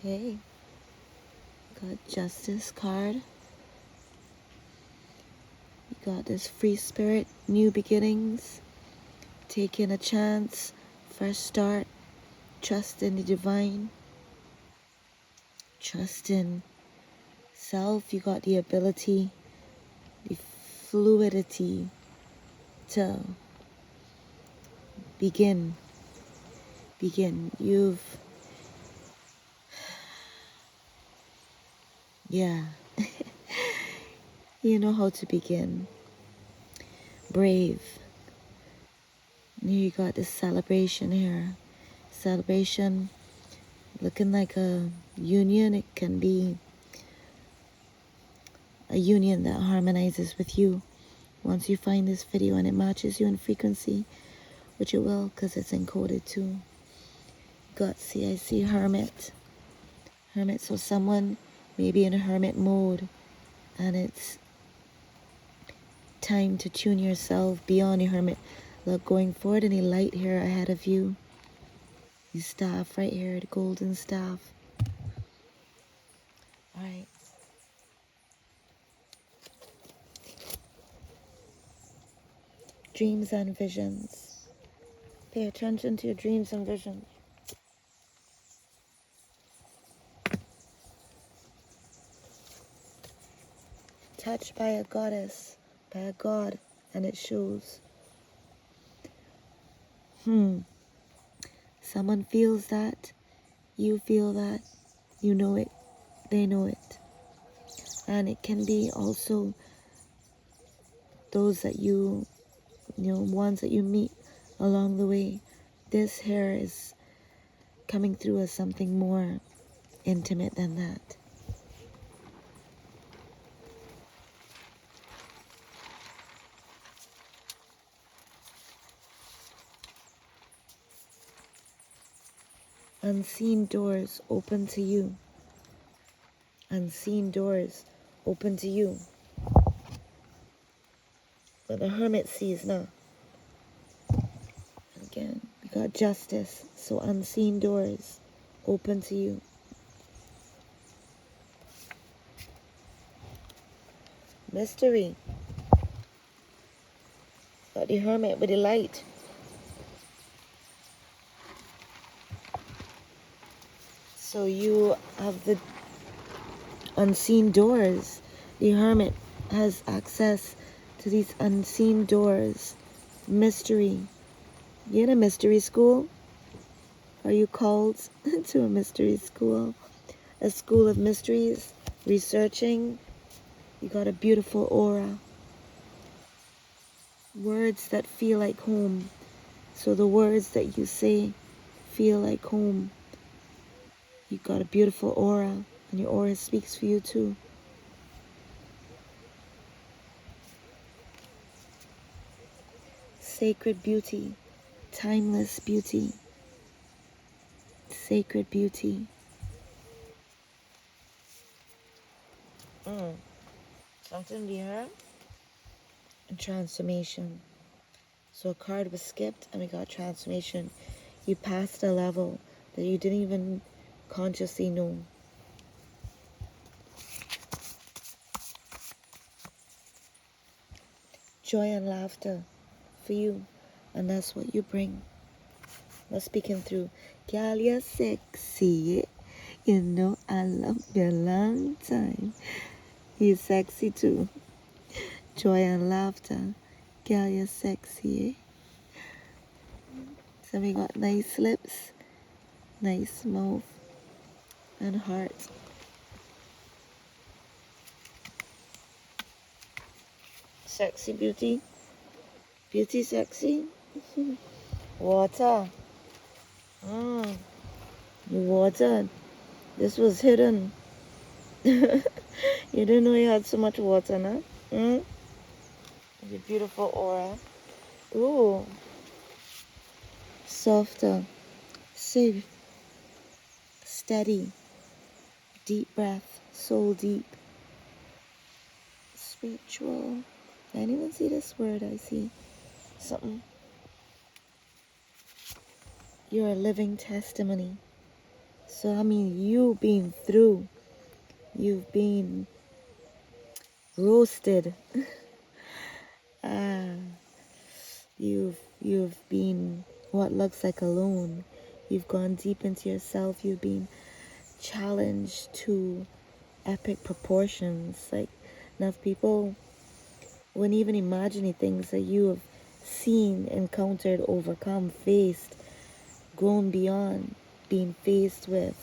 Hey, got Justice card. You got this free spirit, new beginnings, taking a chance, fresh start, trust in the divine, trust in self. You got the ability, the fluidity to begin. Yeah, you know how to begin. Brave. And here you got this celebration here. Celebration looking like a union. It can be a union that harmonizes with you. Once you find this video and it matches you in frequency, which it will because it's encoded too. Got CIC Hermit. Hermit, so someone may be in a hermit mode and it's time to tune yourself beyond your hermit. Look, going forward, any light here ahead of you. The staff right here, the golden staff. All right. Dreams and visions. Pay attention to your dreams and visions. Touched by a goddess, by a god, and it shows. Someone feels that, you feel that, you know it, they know it. And it can be also those that ones that you meet along the way. This here is coming through as something more intimate than that. Unseen doors open to you. Unseen doors open to you. But the hermit sees now. Again, we got justice. So unseen doors open to you. Mystery. Got the hermit with the light. So you have the unseen doors. The hermit has access to these unseen doors. Mystery. You in a mystery school? Are you called to a mystery school? A school of mysteries? Researching? You got a beautiful aura. Words that feel like home. So the words that you say feel like home. You got a beautiful aura, and your aura speaks for you too. Sacred beauty, timeless beauty, sacred beauty. Something here. And transformation. So a card was skipped and we got transformation. You passed a level that you didn't even consciously know. Joy and laughter for you, and that's what you bring. Let's speaking through. Girl, you're sexy. You know I love you a long time. You're sexy too. Joy and laughter. Girl, you're sexy. So we got nice lips, nice mouth, and heart. Sexy beauty. Beauty sexy. Water. Water. This was hidden. You didn't know you had so much water, no? The beautiful aura. Ooh. Softer. Safe. Steady. Deep breath. Soul deep. Spiritual. I didn't even see this word. I see something. You're a living testimony. So I mean, you've been roasted. Ah, you've been what looks like alone. You've gone deep into yourself. You've been challenged to epic proportions. Like, enough people wouldn't even imagine the things that you have seen, encountered, overcome, faced, grown beyond, being faced with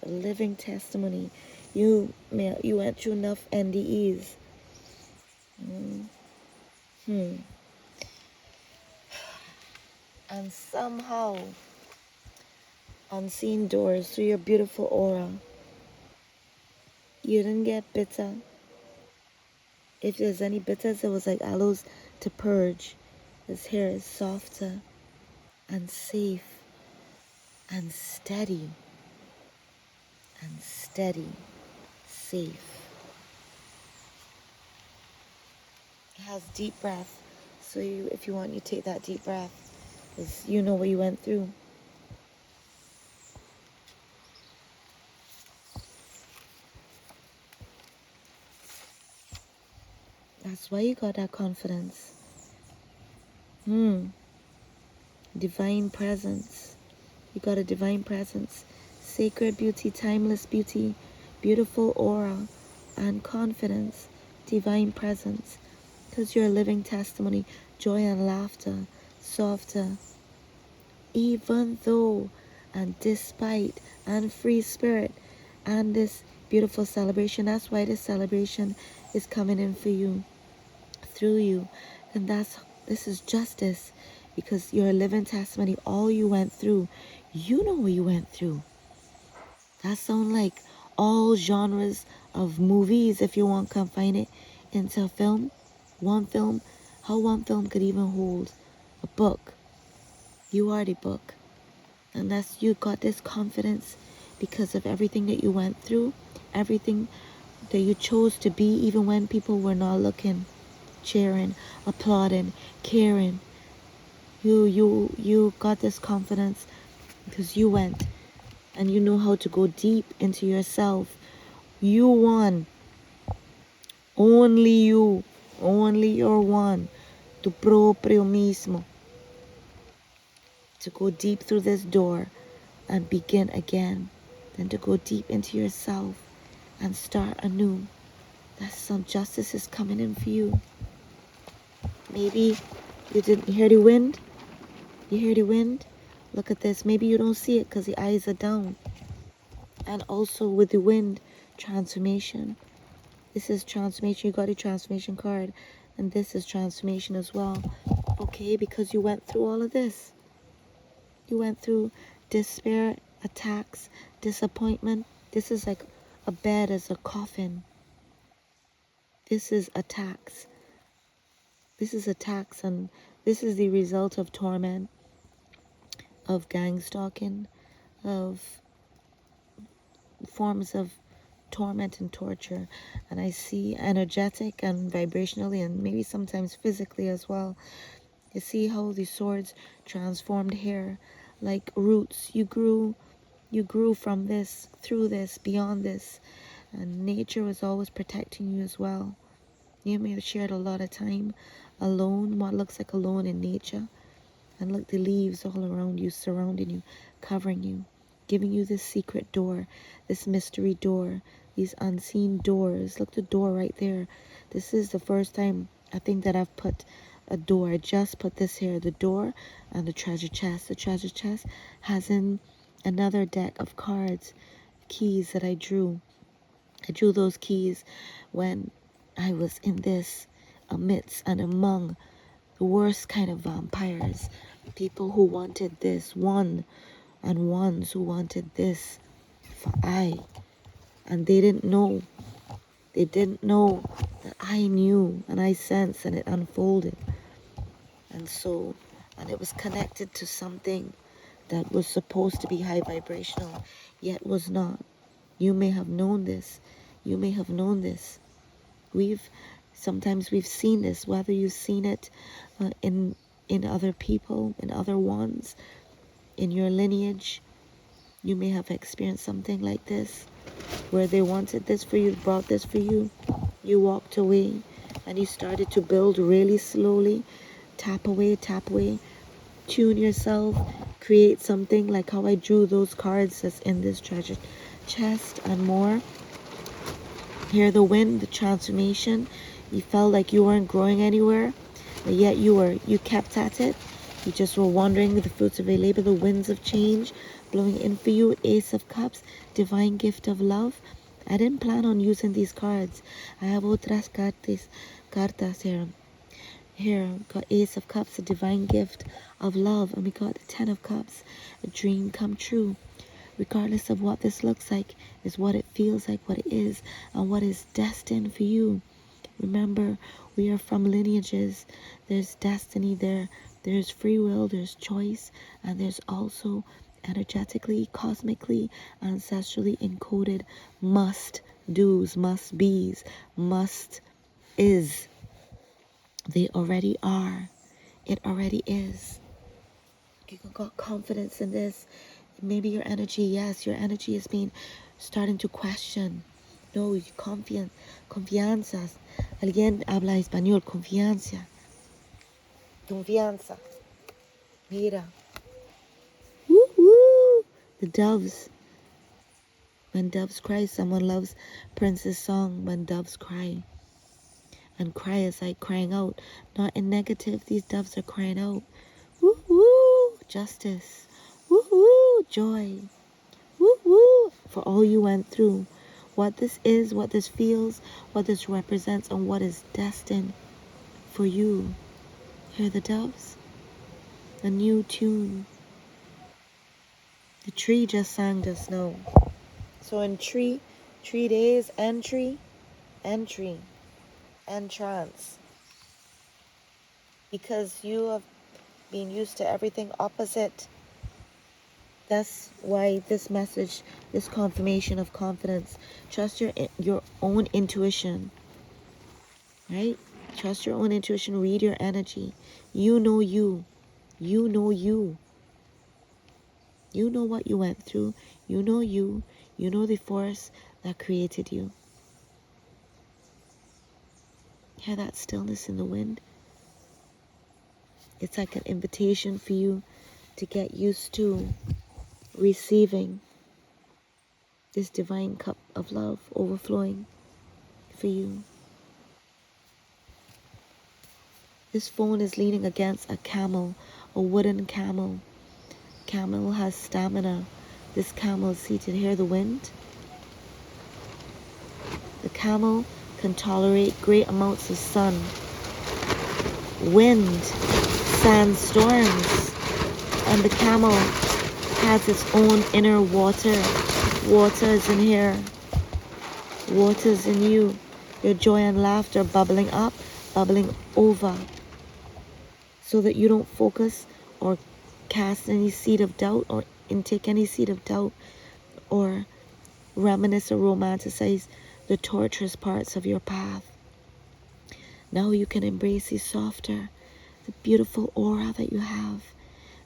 a living testimony. You went through enough NDEs. Hmm. And somehow, unseen doors through your beautiful aura, you didn't get bitter. If there's any bitters, it was like aloes to purge. His hair is softer and safe and steady and steady, safe. It has deep breath. So if you want, you take that deep breath. Because you know what you went through. That's why you got that confidence. Divine presence. You got a divine presence. Sacred beauty, timeless beauty, beautiful aura, and confidence. Divine presence. Because you're a living testimony. Joy and laughter. Softer. Even though and despite and free spirit and this beautiful celebration. That's why this celebration is coming in for you, through you. And this is justice, because you're a living testimony. All you went through, you know what you went through. That sounds like all genres of movies, if you want, confine it into a film. One film, how one film could even hold a book. You are the book. And that's, you got this confidence because of everything that you went through, everything that you chose to be, even when people were not looking, cheering, applauding, caring. You got this confidence because you went and you know how to go deep into yourself. You won. Only you. Only your one. Tu proprio mismo. To go deep through this door and begin again. Then to go deep into yourself and start anew. That some justice is coming in for you. Maybe you didn't hear the wind. You hear the wind? Look at this. Maybe you don't see it because the eyes are down. And also with the wind, transformation. This is transformation. You got a transformation card. And this is transformation as well. Okay, because you went through all of this. You went through despair, attacks, disappointment. This is like a bed as a coffin. This is attacks. This is attacks, and this is the result of torment, of gang stalking, of forms of torment and torture. And I see energetic and vibrationally and maybe sometimes physically as well. You see how the swords transformed here like roots. You grew from this, through this, beyond this. And nature was always protecting you as well. You may have shared a lot of time alone, what looks like alone in nature. And look, the leaves all around you, surrounding you, covering you, giving you this secret door, this mystery door, these unseen doors. Look, the door right there. This is the first time I think that I've put a door. I just put this here, the door and the treasure chest. The treasure chest has in another deck of cards, keys that I drew. I drew those keys when I was in this, amidst and among the worst kind of vampires. People who wanted this, one and ones who wanted this for I. And they didn't know. They didn't know that I knew, and I sensed, and it unfolded. And so, and it was connected to something that was supposed to be high vibrational, yet was not. You may have known this. You may have known this. Sometimes we've seen this, whether you've seen it in other people, in other ones, in your lineage, You may have experienced something like this, where they wanted this for you, brought this for you. You walked away and you started to build really slowly. Tap away, tune yourself, create something like how I drew those cards that's in this treasure chest and more. Hear the wind, the transformation. You felt like you weren't growing anywhere, but yet you kept at it. You just were wandering the fruits of your labor, the winds of change blowing in for you. Ace of Cups, divine gift of love. I didn't plan on using these cards. I have otras cartas here. Here, got Ace of Cups, a divine gift of love. And we got the Ten of Cups, a dream come true. Regardless of what this looks like, is what it feels like, what it is, and what is destined for you. Remember, we are from lineages. There's destiny there. There's free will, there's choice, and there's also energetically, cosmically, ancestrally encoded must-dos, must-be's, must-is. They already are. It already is. You got confidence in this. Maybe your energy, yes, your energy has been starting to question. No, confianza. Alguien habla español, confianza. Confianza. Mira. Woo woo. The doves. When doves cry, someone loves Prince's song, When Doves Cry. And cry is like crying out. Not in negative, these doves are crying out. Woo woo. Justice. Woo woo. Joy. Woo woo. For all you went through. What this is, what this feels, what this represents, and what is destined for you. Hear the doves? A new tune. The tree just sang just now. So in tree days, entry, entrance. Because you have been used to everything opposite. That's why this message, this confirmation of confidence. Trust your own intuition. Right? Trust your own intuition. Read your energy. You know you. You know you. You know what you went through. You know you. You know the force that created you. Hear that stillness in the wind? It's like an invitation for you to get used to receiving this divine cup of love overflowing for you. This phone is leaning against a camel, a wooden camel. Camel has stamina. This camel is seated. Hear the wind? The camel can tolerate great amounts of sun, wind, sandstorms, and the camel has its own inner water. Water is in here. Water is in you. Your joy and laughter bubbling up, bubbling over, so that you don't focus or cast any seed of doubt or intake any seed of doubt or reminisce or romanticize the torturous parts of your path. Now you can embrace the softer, the beautiful aura that you have,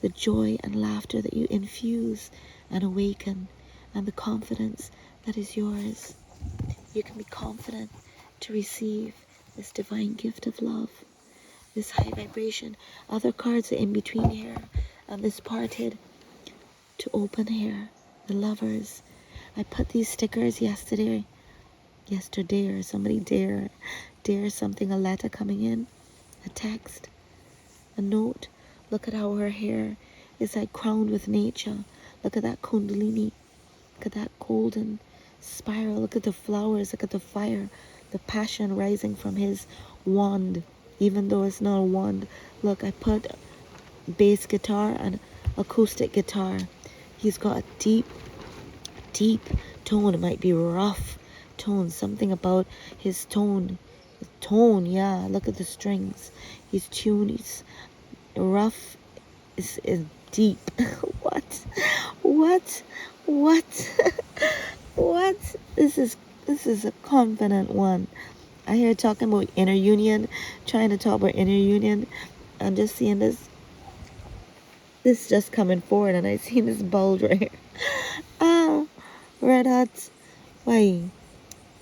the joy and laughter that you infuse and awaken, and the confidence that is yours. You can be confident to receive this divine gift of love, this high vibration. Other cards are in between here, and this parted to open here. The lovers. I put these stickers yesterday, or somebody dare something, a letter coming in, a text, a note. Look at how her hair is like crowned with nature. Look at that kundalini. Look at that golden spiral. Look at the flowers. Look at the fire, the passion rising from his wand, even though it's not a wand. Look, I put bass guitar and acoustic guitar. He's got a deep tone. It might be rough tone, something about his tone. Yeah, look at the strings. He's tuned, he's rough, is deep. What? What? This is a confident one. I hear talking about inner union, trying to talk about inner union. I'm just seeing this This just coming forward and I seen this bulge right here. Ah, red hot. Why?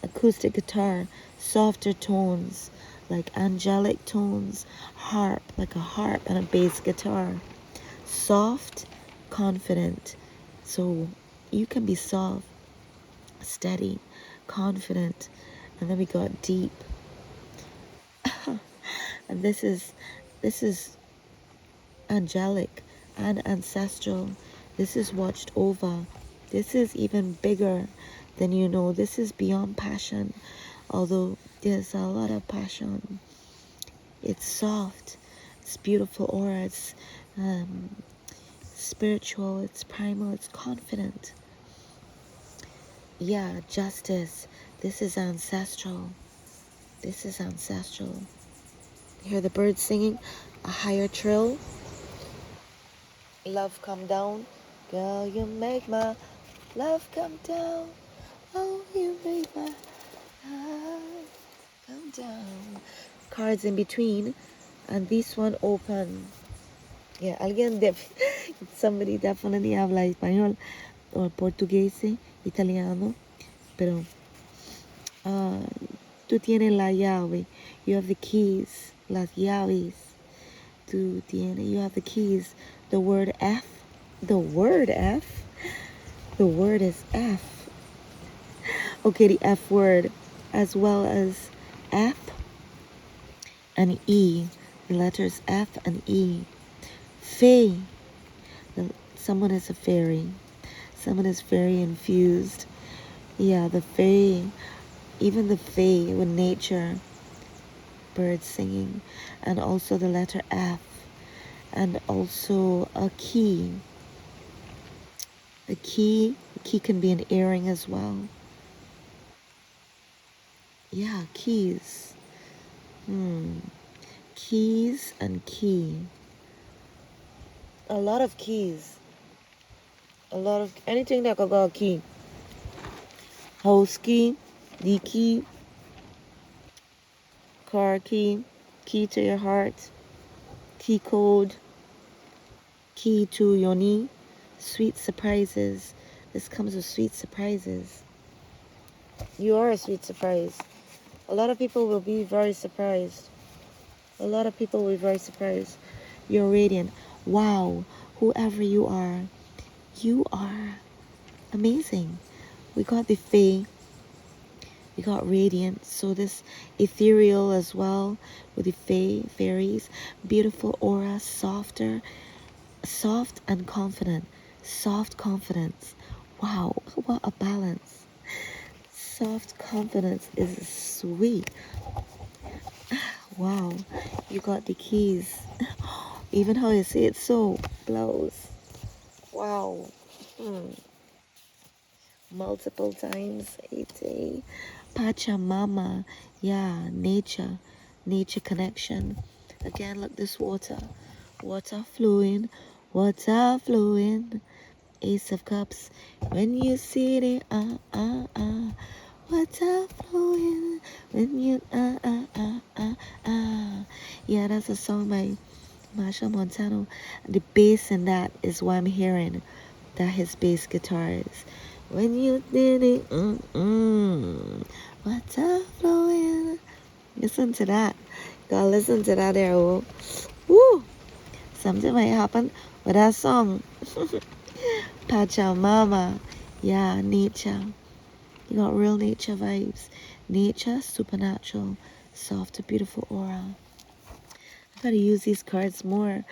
Acoustic guitar, softer tones, like angelic tones, harp, like a harp and a bass guitar. Soft, confident. So you can be soft, steady, confident. And then we got deep. And this is angelic and ancestral. This is watched over. This is even bigger than you know. This is beyond passion. Although there's a lot of passion. It's soft. It's beautiful aura. It's spiritual. It's primal. It's confident. Yeah, justice. This is ancestral. This is ancestral. Hear the birds singing a higher trill. Love come down. Girl, you make my love come down. Oh, you make my love come down. Cards in between. And this one open. Yeah, alguien somebody definitely habla español or portugués, italiano. Pero tú tienes la llave. You have the keys. Las llaves. Tú tienes. You have the keys. The word F. The word F? The word is F. Okay, the F word. As well as F and E. The letters F and E. Fae. Someone is a fairy. Someone is fairy infused. Yeah, the fae. Even the fae with nature. Birds singing. And also the letter F. And also a key. A key can be an earring as well. Yeah, keys. Keys and key. A lot of keys. A lot of anything that could go a key. House key, the key, car key, key to your heart, key code, key to yoni, sweet surprises. This comes with sweet surprises. You are a sweet surprise. A lot of people will be very surprised. A lot of people will be very surprised. You're radiant. Wow, whoever you are amazing. We got the fae. We got radiant. So this ethereal as well with the fae, fairies. Beautiful aura, softer, soft and confident. Soft confidence. Wow, what a balance. Soft confidence is sweet. Wow, you got the keys. Even how you say it so blows. Wow. Multiple times a day. Pachamama. Yeah, nature. Nature connection. Again, look, this water. Water flowing. Water flowing. Ace of Cups. When you see it, water flowing. When you, Yeah, that's a song by Marshall Montano. The bass in that is what I'm hearing. That his bass guitar is. When you did it, water flowing. Listen to that. Gotta listen to that there. Oh. Woo! Something might happen with that song. Pachamama. Yeah, nature. You got real nature vibes. Nature, supernatural, soft, beautiful aura. I gotta use these cards more.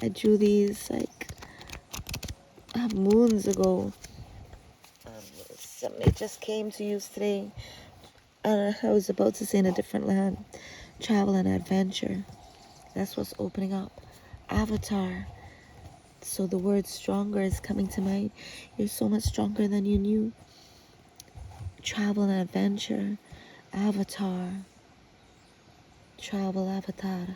I drew these like moons ago. Something just came to use today. I was about to say in a different land. Travel and adventure. That's what's opening up. Avatar. So the word stronger is coming to mind. You're so much stronger than you knew. Travel and adventure. Avatar. Travel avatar.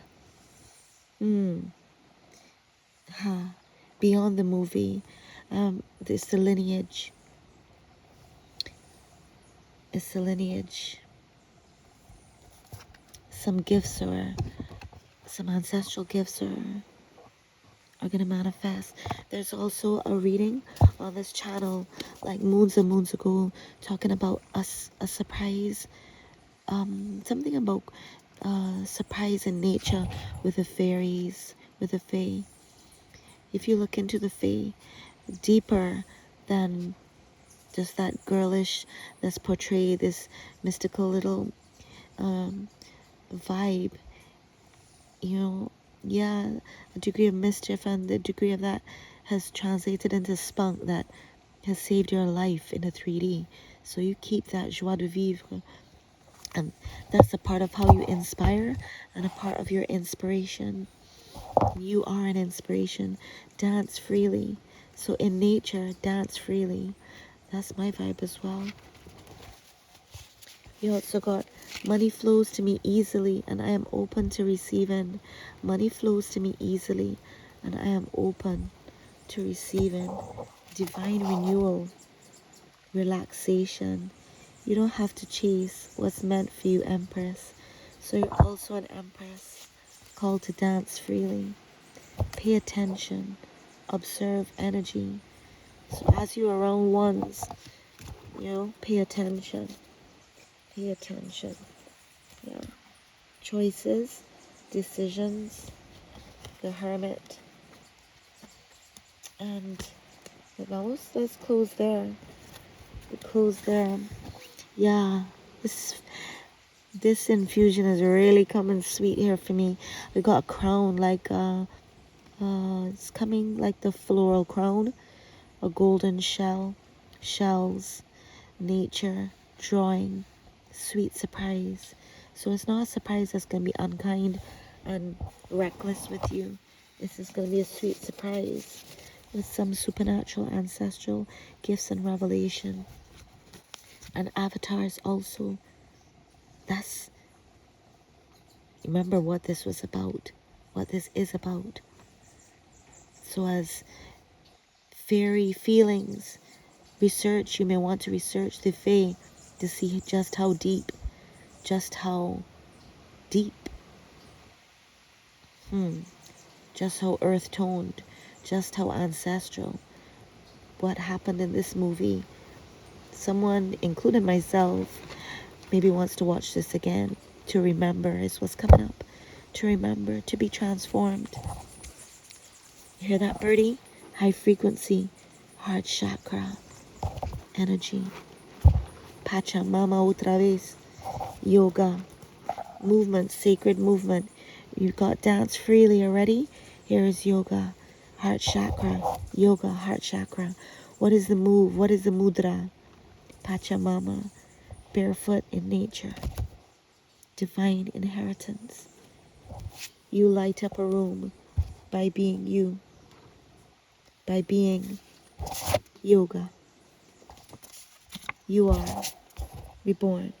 Beyond the movie. It's the lineage. It's the lineage. Some gifts or some ancestral gifts are going to manifest. There's also a reading on this channel like moons and moons ago talking about a surprise, something about surprise in nature with the fairies, with the fae. If you look into the fae deeper than just that girlish that's portrayed, this mystical little vibe, you know, yeah, a degree of mischief and the degree of that has translated into spunk that has saved your life in a 3D. So you keep that joie de vivre, and that's a part of how you inspire and a part of your inspiration. You are an inspiration. Dance freely. So in nature, dance freely. That's my vibe as well. You also got money flows to me easily and I am open to receiving. Money flows to me easily and I am open to receiving. Divine renewal, relaxation. You don't have to chase what's meant for you, Empress. So you're also an Empress called to dance freely. Pay attention. Observe energy. So as you're around ones, you know, pay attention. Pay attention. Yeah. Choices, decisions, the Hermit, and let's close there. We close there. Yeah, this infusion is really coming sweet here for me. We got a crown like it's coming like the floral crown, a golden shell, shells, nature, drawing, sweet surprise. So it's not a surprise that's going to be unkind and reckless with you. This is going to be a sweet surprise with some supernatural ancestral gifts and revelation. And avatars also. That's, remember what this was about, what this is about. So as fairy feelings, research, you may want to research the fae to see just how deep, just how earth toned, just how ancestral. What happened in this movie? Someone, including myself, maybe wants to watch this again to remember is what's coming up. To remember, to be transformed. You hear that, birdie? High frequency, heart chakra, energy. Pachamama otra vez. Yoga, movement, sacred movement. You got dance freely already? Here is yoga, heart chakra, yoga, heart chakra. What is the move? What is the mudra? Pachamama, barefoot in nature, divine inheritance. You light up a room by being you, by being yoga. You are reborn.